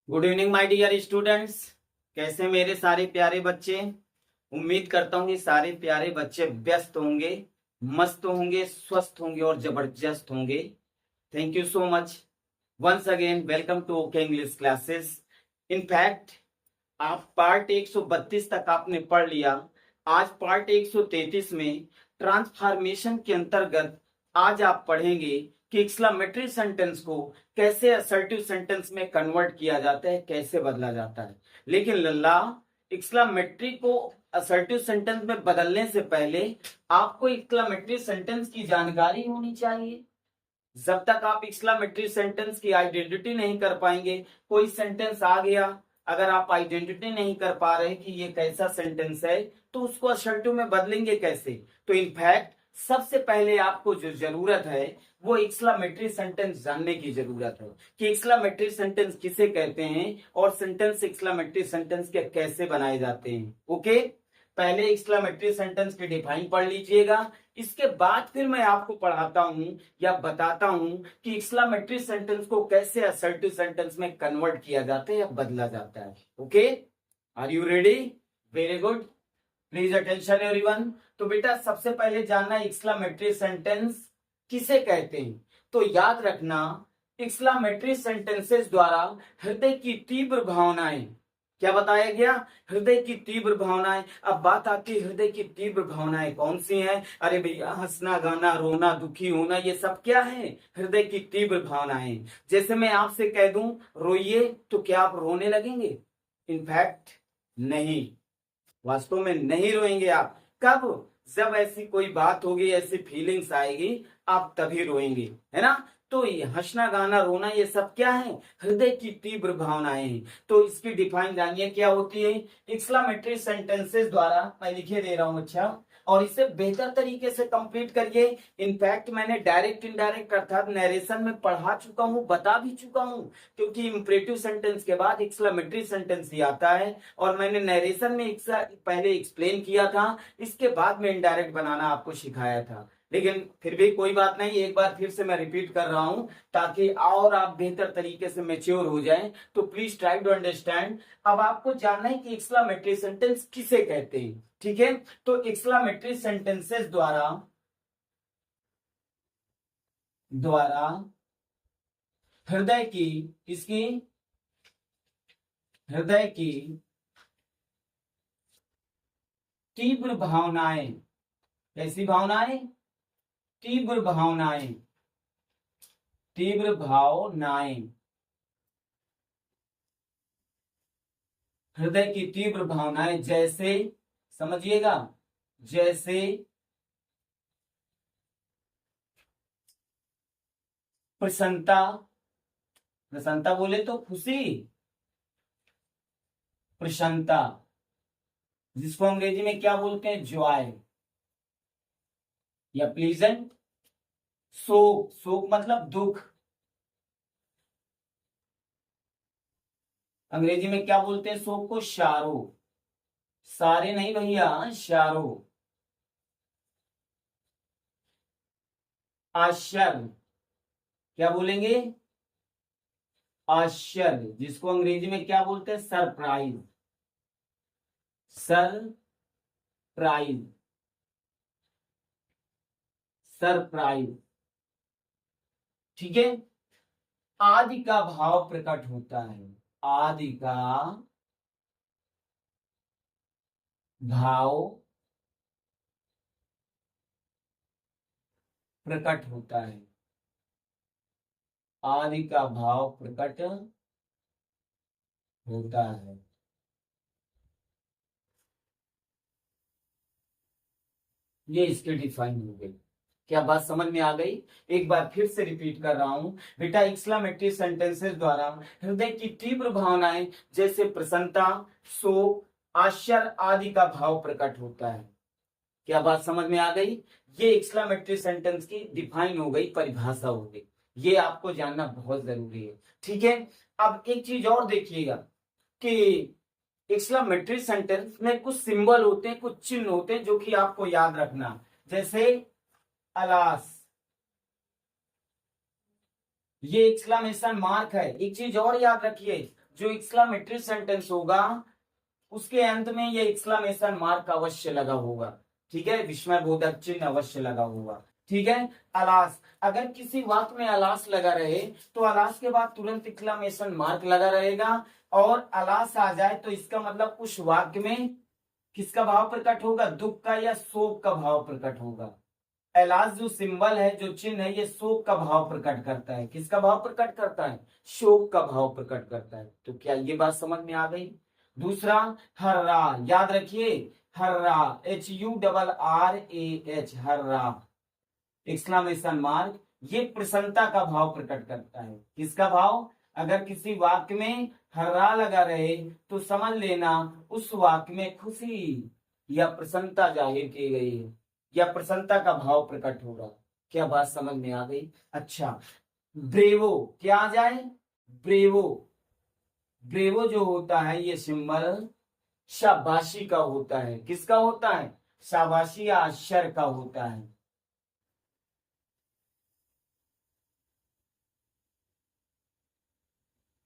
Good evening my dear students. कैसे मेरे सारे प्यारे बच्चे। उम्मीद करता हूँ कि सारे प्यारे बच्चे व्यस्त होंगे, मस्त होंगे, स्वस्थ होंगे और जबरदस्त होंगे। Thank you so much once again. Welcome to okay English classes. In fact आप पार्ट 132 तक आपने पढ़ लिया। आज पार्ट 133 में ट्रांसफॉर्मेशन के अंतर्गत आज आप पढ़ेंगे कि एक्सक्लेमेटरी सेंटेंस को कैसे असर्टिव सेंटेंस में कन्वर्ट किया जाता है, कैसे बदला जाता है। लेकिन लल्ला, एक्सक्लेमेटरी को असर्टिव सेंटेंस में बदलने से पहले आपको एक्सक्लेमेटरी सेंटेंस की जानकारी होनी चाहिए। जब तक आप एक्सक्लेमेटरी सेंटेंस की आइडेंटिटी नहीं कर पाएंगे, कोई सेंटेंस आ गया, अगर आप आइडेंटिटी नहीं कर पा रहे कि ये कैसा सेंटेंस है, तो उसको असर्टिव में बदलेंगे कैसे। तो इनफैक्ट सबसे पहले आपको जो जरूरत है वो एक्सक्लेमेटरी सेंटेंस जानने की जरूरत है कि एक्सक्लेमेटरी सेंटेंस किसे कहते हैं और सेंटेंस एक्सक्लेमेटरी सेंटेंस के कैसे बनाए जाते हैं। ओके, पहले एक्सक्लेमेटरी सेंटेंस की डिफाइन पढ़ लीजिएगा। इसके बाद फिर मैं आपको पढ़ाता हूं या बताता हूं कि एक्सक्लेमेटरी सेंटेंस को कैसे असर्टिव सेंटेंस में कन्वर्ट किया जाता है या बदला जाता है। Okay, are you ready? Very good, please attention everyone. तो बेटा सबसे पहले जानना एक्सक्लेमेटरी सेंटेंस किसे कहते हैं। तो याद रखना, एक्सक्लेमेटरी सेंटेंसेस द्वारा हृदय की तीव्र भावनाएं, क्या बताया गया? हृदय की तीव्र भावनाएं। अब बात आती है हृदय की तीव्र भावनाएं कौन सी हैं? अरे भैया, हंसना, गाना, रोना, दुखी होना, ये सब क्या है? हृदय की तीव्र भावनाएं। जैसे मैं आपसे कह दूं रोइए, तो क्या आप रोने लगेंगे? इनफैक्ट नहीं, वास्तव में नहीं रोएंगे आप। कब? जब ऐसी कोई बात होगी, ऐसी फीलिंग्स आएगी, आप तभी रोएंगे, है ना। तो ये हंसना, गाना, रोना, ये सब क्या है? हृदय की तीव्र भावनाएं हैं। तो इसकी डिफाइन जानिए क्या होती है। एक्सक्लेमेटरी सेंटेंसेस द्वारा मैं लिखे दे रहा हूं, अच्छा, और इसे बेहतर तरीके से कंप्लीट करिए। इनफैक्ट मैंने डायरेक्ट इनडायरेक्ट अर्थात नरेशन में पढ़ा चुका हूं, बता भी चुका हूं, क्योंकि इंपरेटिव सेंटेंस के बाद एक्सक्लेमेटरी सेंटेंस ही आता है और मैंने नरेशन में पहले एक्सप्लेन किया था, इसके बाद में इनडायरेक्ट बनाना आपको सिखाया था। लेकिन फिर भी कोई बात नहीं, एक बार फिर से मैं रिपीट कर रहा हूं ताकि और आप बेहतर तरीके से मेच्योर हो जाएं। तो प्लीज ट्राई टू अंडरस्टैंड। अब आपको जानना है कि एक्सक्लेमेटरी सेंटेंस किसे कहते हैं, ठीक है। तो एक्सक्लेमेटरी सेंटेंसेस द्वारा द्वारा हृदय की, किसकी? हृदय की तीव्र भावनाएं। कैसी भावनाएं? तीव्र भावनाएं। तीव्र भावनाएं, हृदय की तीव्र भावनाएं जैसे, समझिएगा, जैसे प्रसन्नता। प्रसन्नता बोले तो खुशी, प्रसन्नता, जिसको अंग्रेजी में क्या बोलते हैं? जॉय या प्लीजेंट। शोक, शोक मतलब दुख, अंग्रेजी में क्या बोलते हैं शोक को? शारो। सारे नहीं भैया, शारो। आश्चर्य, क्या बोलेंगे? आश्चर्य, जिसको अंग्रेजी में क्या बोलते हैं? सरप्राइज। सरप्राइज, सरप्राइज, ठीक है। आदि का भाव प्रकट होता है। आदि का भाव प्रकट होता है। आदि का भाव प्रकट होता है। ये इसके डिफाइन हो गई। क्या बात समझ में आ गई? एक बार फिर से रिपीट कर रहा हूं बेटा, एक्सक्लेमेटरी सेंटेंसेस द्वारा हृदय की तीव्र भावनाएं जैसे प्रसन्नता, शोक, आश्चर्य आदि का भाव प्रकट होता है। क्या बात समझ में आ गई? ये एक्सक्लेमेटरी सेंटेंस की डिफाइन हो गई, परिभाषा हो गई। ये आपको जानना बहुत जरूरी है, ठीक है। अब एक चीज और देखिएगा कि एक्सक्लेमेटरी सेंटेंस में कुछ सिंबल होते हैं, कुछ चिन्ह होते हैं जो कि आपको याद रखना, जैसे अलास, ये एक्सक्लेमेशन मार्क है। एक चीज और याद रखिए, जो एक्सक्लामेटरी सेंटेंस होगा उसके अंत में ये एक्सक्लामेशन मार्क अवश्य लगा होगा। ठीक है, विस्मय बोधक चिन्ह अवश्य लगा होगा। ठीक है, अलास, अगर किसी वाक्य में अलास लगा रहे तो अलास के बाद तुरंत एक्सक्लामेशन मार्क लगा रहेगा, और अलास आ जाए तो इसका मतलब उस वाक्य में किसका भाव प्रकट होगा, दुख का या शोक का भाव प्रकट होगा। एलास जो सिंबल है, जो चिन्ह है, ये शोक का भाव प्रकट करता है। किसका भाव प्रकट करता है, शोक का भाव प्रकट करता है। तो क्या ये बात समझ में आ गई। दूसरा, हर्रा, याद रखिए, हर्रा, HURRAH, हर्रा, एक्सक्लामेशन मार्क, ये प्रसन्नता का भाव प्रकट करता है। किसका भाव, अगर किसी वाक्य में हर्रा लगा रहे तो समझ लेना उस वाक्य में खुशी या प्रसन्नता जाहिर की गई है, या प्रसन्नता का भाव प्रकट होगा। क्या बात समझ में आ गई। अच्छा, ब्रेवो, क्या आ जाए, ब्रेवो, ब्रेवो जो होता है ये सिंबल शाबाशी का होता है। किसका होता है, शाबाशी या आश्चर्य का होता है।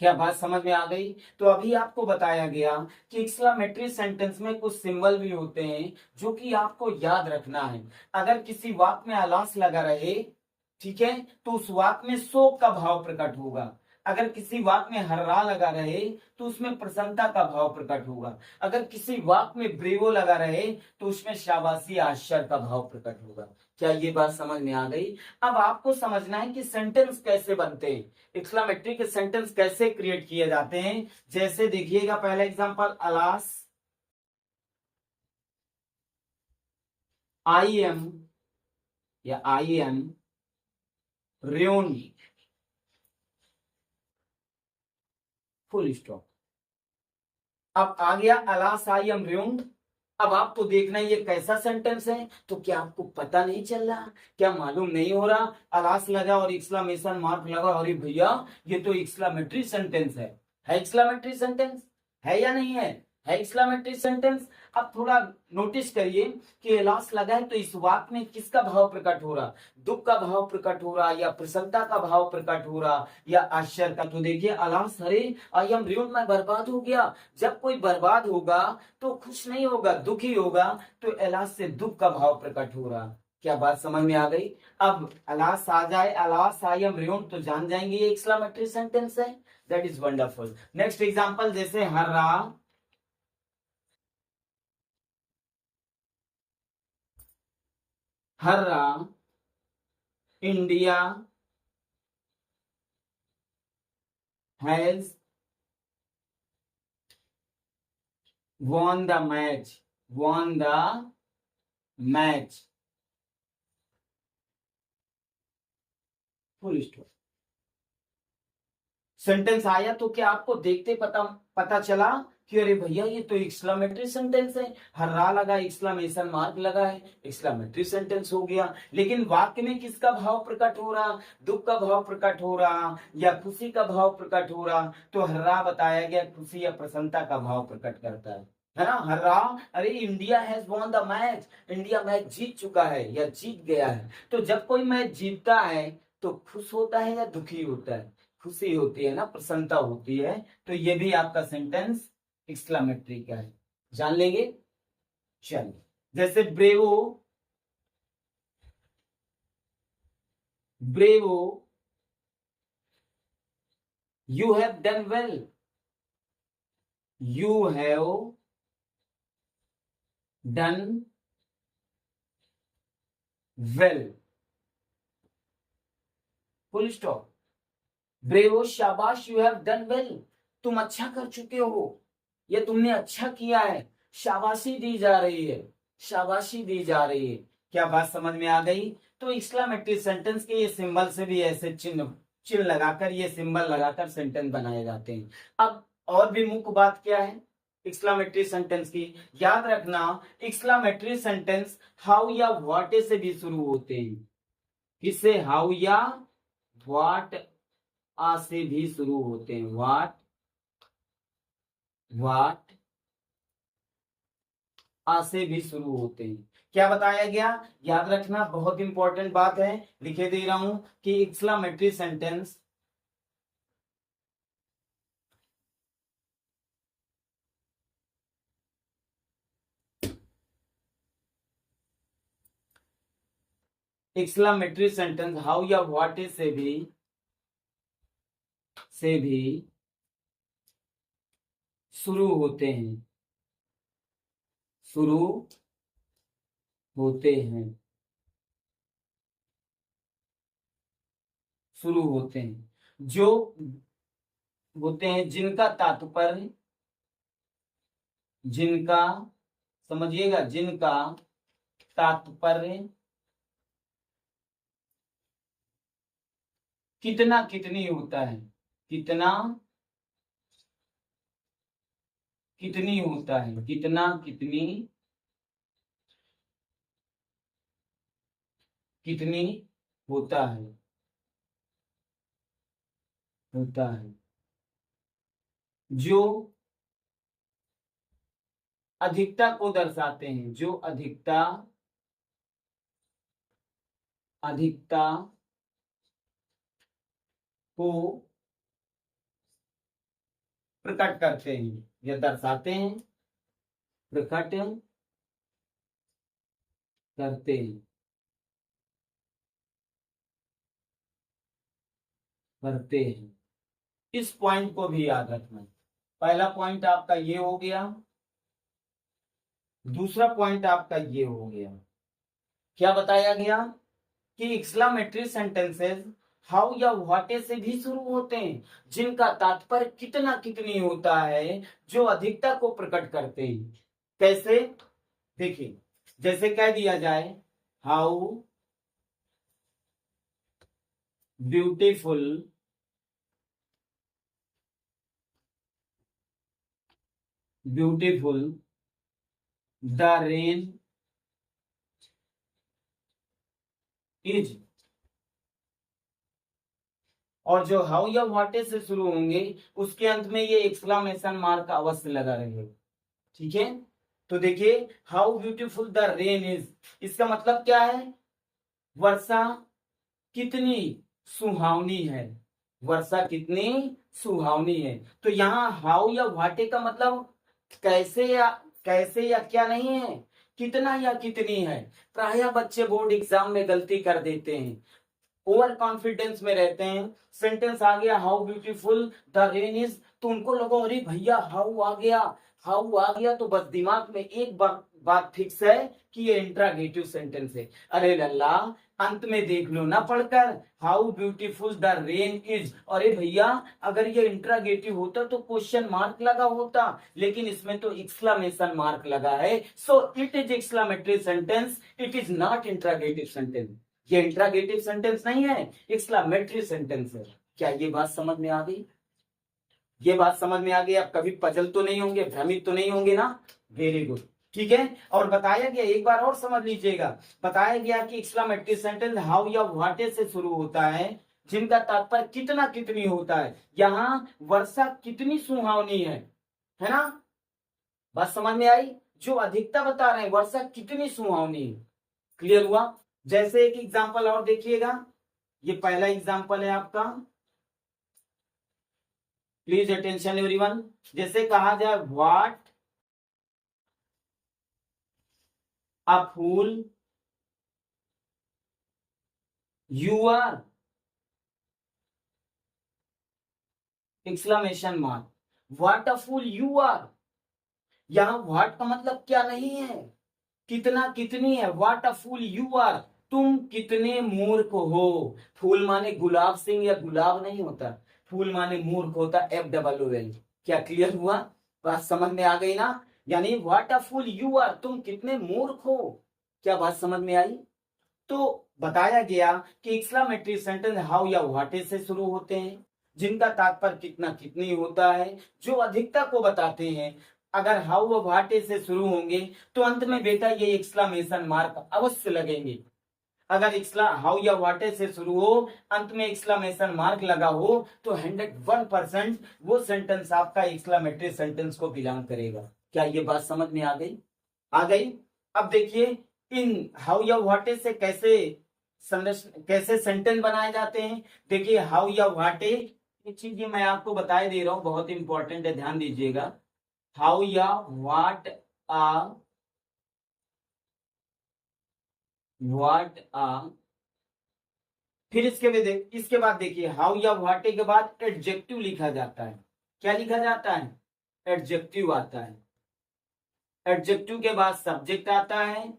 क्या बात समझ में आ गई। तो अभी आपको बताया गया कि एक्सक्लामेटरी सेंटेंस में कुछ सिंबल भी होते हैं जो कि आपको याद रखना है। अगर किसी वाक्य में अलास लगा रहे, ठीक है, तो उस वाक्य में शोक का भाव प्रकट होगा। अगर किसी वाक्य में हर्रा लगा रहे तो उसमें प्रसन्नता का भाव प्रकट होगा। अगर किसी वाक्य में ब्रेवो लगा रहे तो उसमें शाबाशी आश्चर्य का भाव प्रकट होगा। क्या ये बात समझ में आ गई। अब आपको समझना है कि सेंटेंस कैसे बनते हैं, एक्सक्लामेटरी के सेंटेंस कैसे क्रिएट किए जाते हैं। जैसे देखिएगा, पहला एग्जांपल, अलास, आई एम या I am ruined, full stop. अब आ गया अलास आई एम ruined। अब आपको देखना है ये कैसा सेंटेंस है। तो क्या आपको पता नहीं चल रहा, क्या मालूम नहीं हो रहा, अलास लगा और एक्सक्लामेशन मार्क लगा, अरे भैया ये तो एक्सक्लामेटरी सेंटेंस है एक्सक्लामेटरी सेंटेंस, है या नहीं है एक्सक्लामेटरी सेंटेंस। अब थोड़ा नोटिस करिए कि अलास लगा है तो इस वाक्य में किसका भाव प्रकट हो रहा, दुख का भाव प्रकट हो रहा, या प्रसन्नता का भाव प्रकट हो रहा, या आश्चर्य का। तो देखिए, अलास, अरे आई एम ruined, मैं बर्बाद हो गया। जब कोई बर्बाद होगा तो खुश नहीं होगा, दुखी होगा, तो अलास से दुख का भाव प्रकट हो रहा। क्या बात समझ में आ गई। अब अलास आ जाए, अलास आई एम ruined, तो जान जाएंगे ये एक्सक्लामेटरी सेंटेंस है। That is wonderful. Next example, जैसे hurrah, hurrah, India has won the match, won the match, full stop. Sentence आया तो क्या आपको देखते पता चला कि अरे भैया ये तो एक्सक्लामेटरी सेंटेंस है, हर्रा लगा, एक्सक्लामेशन मार्क लगा है, एक्सक्लामेटरी सेंटेंस हो गया। लेकिन वाक्य में किसका भाव प्रकट हो रहा, दुख का भाव प्रकट हो रहा या खुशी का भाव प्रकट हो रहा। तो हर्रा बताया गया खुशी या प्रसन्नता का भाव प्रकट करता है ना। हर्रा, अरे India has won the match, India match जीत चुका है या जीत गया है। तो जब कोई मैच जीतता है तो खुश होता है या दुखी होता है, खुशी होती है ना, प्रसन्नता होती है। तो ये भी आपका सेंटेंस एक्सक्लामेटरी का है, जान लेंगे। चलिए, जैसे bravo, bravo, you have done well, you have done well, full stop. Bravo, शाबाश, यू हैव डन वेल, तुम अच्छा कर चुके हो, ये तुमने अच्छा किया है, शाबाशी दी जा रही है, शाबाशी दी जा रही है। क्या बात समझ में आ गई। तो एक्सक्लामेटरी सेंटेंस के ये सिंबल से भी ऐसे चिन्ह चिन्ह लगाकर, ये सिंबल लगाकर सेंटेंस बनाए जाते हैं। अब और भी मुख्य बात क्या है एक्सक्लामेटरी सेंटेंस की, याद रखना, एक्सक्लामेटरी सेंटेंस हाउ या व्हाट से भी शुरू होते हैं। किससे, हाउ या व्हाट आ से भी शुरू होते हैं, व्हाट आ से भी शुरू होते हैं। क्या बताया गया, याद रखना, बहुत इंपॉर्टेंट बात है, लिखे दे रहा हूं कि exclamatory sentence exclamatory sentence how या व्हाट से भी शुरू होते हैं, शुरू होते हैं, शुरू होते हैं, जो होते हैं जिनका तात्पर्य, जिनका, समझिएगा, जिनका तात्पर्य कितना कितनी होता है, कितना कितनी होता है, कितना कितनी कितनी होता है, होता है, जो अधिकता को दर्शाते हैं, जो अधिकता, अधिकता को प्रकट करते हैं या दर्शाते हैं, प्रकट करते हैं, करते हैं। इस पॉइंट को भी याद रखना। पहला पॉइंट आपका ये हो गया, दूसरा पॉइंट आपका ये हो गया। क्या बताया गया कि एक्सक्लामेटरी सेंटेंसेस हाउ या व्हाटे से भी शुरू होते हैं, जिनका तात्पर्य कितना कितनी होता है, जो अधिकता को प्रकट करते हैं। कैसे? देखिए, जैसे कह दिया जाए how beautiful beautiful the rain is, और जो हाउ या व्हाटे से शुरू होंगे उसके अंत में ये एक्सक्लामेशन मार्क अवश्य लगा रहेगा। ठीक है, तो देखिए how beautiful the rain is, इसका मतलब क्या है? वर्षा कितनी सुहावनी है, वर्षा कितनी सुहावनी है। तो यहाँ हाउ या व्हाटे का मतलब कैसे या क्या नहीं है, कितना या कितनी है। प्रायः बच्चे बोर्ड एग्जाम में गलती कर देते हैं, ओवर कॉन्फिडेंस में रहते हैं। सेंटेंस आ गया how beautiful the rain is, तो उनको लगा अरे भैया हाउ आ गया, हाउ आ गया, तो बस दिमाग में एक बात फिक्स है कि ये इंट्रागेटिव सेंटेंस है। अरे लल्ला, अंत में देख लो ना पढ़कर, how beautiful the rain is. अरे भैया, अगर ये इंट्रागेटिव होता तो क्वेश्चन मार्क लगा होता, लेकिन इसमें तो एक्सक्लामेशन मार्क लगा है। So it is exclamatory sentence, it is not interrogative sentence. ये इंट्रागेटिव सेंटेंस नहीं है, एक्सक्लामेटरी सेंटेंस है। क्या ये बात समझ में आ गई? ये बात समझ में आ गई? आप कभी पजल तो नहीं होंगे, भ्रमित तो नहीं होंगे ना? वेरी गुड, ठीक है। और बताया गया, एक बार और समझ लीजिएगा, बताया गया कि एक्सक्लामेटरी सेंटेंस हाउ या व्हाटे से शुरू होता है, जिनका तात्पर्य कितना कितनी होता है। यहाँ वर्षा कितनी सुहावनी है ना? बात समझ में आई? जो अधिकता बता रहे हैं, वर्षा कितनी सुहावनी है। क्लियर हुआ? जैसे एक एग्जांपल और देखिएगा, ये पहला एग्जांपल है आपका, प्लीज अटेंशन एवरीवन। जैसे कहा जाए what a fool you are, exclamation mark, what a fool you are. यहां व्हाट का मतलब क्या नहीं है, कितना कितनी है। What a fool you are, तुम कितने मूर्ख हो। फूल माने गुलाब सिंह या गुलाब नहीं होता, फूल माने मूर्ख होता, FWL। क्या क्लियर हुआ? बात समझ में आ गई ना? यानी what a fool you are, तुम कितने मूर्ख हो। क्या बात समझ में आई? तो बताया गया कि एक्सक्लेमेटरी सेंटेंस हाउ या व्हाटे से शुरू होते हैं, जिनका तात्पर्य कितना कितनी होता है, जो अधिकता को बताते हैं। अगर हाउ व व्हाटे से शुरू होंगे तो अंत में बेटा ये एक्सक्लेमेशन मार्क अवश्य लगेंगे। अगर हाउ या व्हाटे से शुरू हो, अंत में एक्सक्लेमेशन मार्क लगा हो, तो 101% वो सेंटेंस आपका एक्सक्लेमेटरी सेंटेंस को बिलोंग करेगा। क्या ये बात समझ में आ गई? आ गई। अब देखिए इन हाउ या व्हाटे से कैसे सेंटेंस बनाए जाते हैं। देखिए हाउ या व्हाटे, एक चीज ये मैं आपको बताए दे रहा हूं, बहुत इंपॉर्टेंट है, ध्यान दीजिएगा। हाउ या व्हाट आ फिर इसके बाद देखिए हाउ या व्हाट के बाद एडजेक्टिव लिखा जाता है। क्या लिखा जाता है? एडजेक्टिव आता है। एडजेक्टिव के बाद सब्जेक्ट आता है,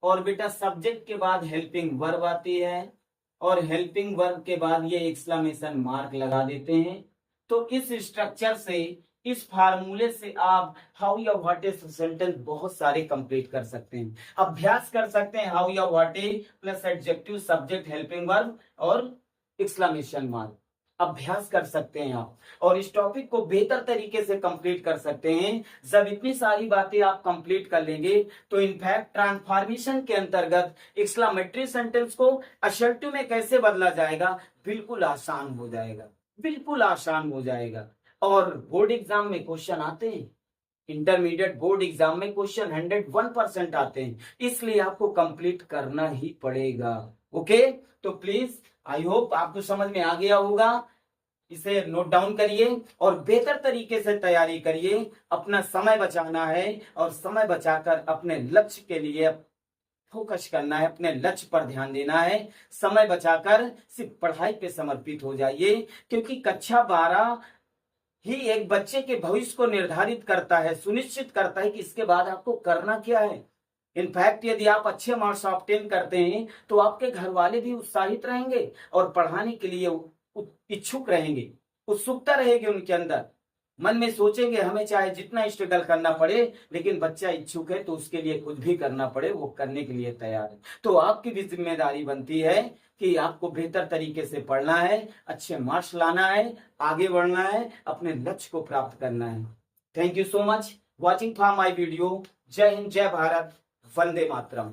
और बेटा सब्जेक्ट के बाद हेल्पिंग वर्ब आती है, और हेल्पिंग वर्ब के बाद ये एक्सक्लेमेशन मार्क लगा देते हैं। तो इस स्ट्रक्चर से, इस फार्मूले से आप हाउ या व्हाट ए सेंटेंस बहुत सारे कंप्लीट कर सकते हैं, अभ्यास कर सकते हैं। हाउ या what A plus adjective, subject, helping verb और एक्सक्लेमेशन मार्क अभ्यास कर सकते हैं आप, और इस टॉपिक को बेहतर तरीके से कंप्लीट कर सकते हैं। जब इतनी सारी बातें आप कंप्लीट कर लेंगे तो इनफैक्ट ट्रांसफॉर्मेशन के अंतर्गत एक्सक्लेमेटरी सेंटेंस को असर्टिव में कैसे बदला जाएगा बिल्कुल आसान हो जाएगा, बिल्कुल आसान हो जाएगा। और बोर्ड एग्जाम में क्वेश्चन आते हैं, इंटरमीडिएट बोर्ड एग्जाम में क्वेश्चन 101% आते हैं, इसलिए आपको कंप्लीट करना ही पड़ेगा। ओके, तो प्लीज आई होप आपको समझ में आ गया होगा। इसे नोट डाउन करिए और बेहतर तरीके से तैयारी करिए। अपना समय बचाना है और समय बचाकर अपने लक्ष्य के लिए फोकस करना है, अपने लक्ष्य पर ध्यान देना है। समय बचाकर सिर्फ पढ़ाई पे समर्पित हो जाइए, क्योंकि कक्षा 12 ही एक बच्चे के भविष्य को निर्धारित करता है, सुनिश्चित करता है कि इसके बाद आपको करना क्या है। इनफैक्ट यदि आप अच्छे मार्क्स ऑब्टेन करते हैं तो आपके घर वाले भी उत्साहित रहेंगे और पढ़ाने के लिए इच्छुक रहेंगे, उत्सुकता रहेगी उनके अंदर। मन में सोचेंगे हमें चाहे जितना स्ट्रगल करना पड़े, लेकिन बच्चा इच्छुक है तो उसके लिए कुछ भी करना पड़े वो करने के लिए तैयार है। तो आपकी भी जिम्मेदारी बनती है कि आपको बेहतर तरीके से पढ़ना है, अच्छे मार्क्स लाना है, आगे बढ़ना है, अपने लक्ष्य को प्राप्त करना है। Thank you so much watching for my video. जय हिंद, जय भारत, वंदे मातरम।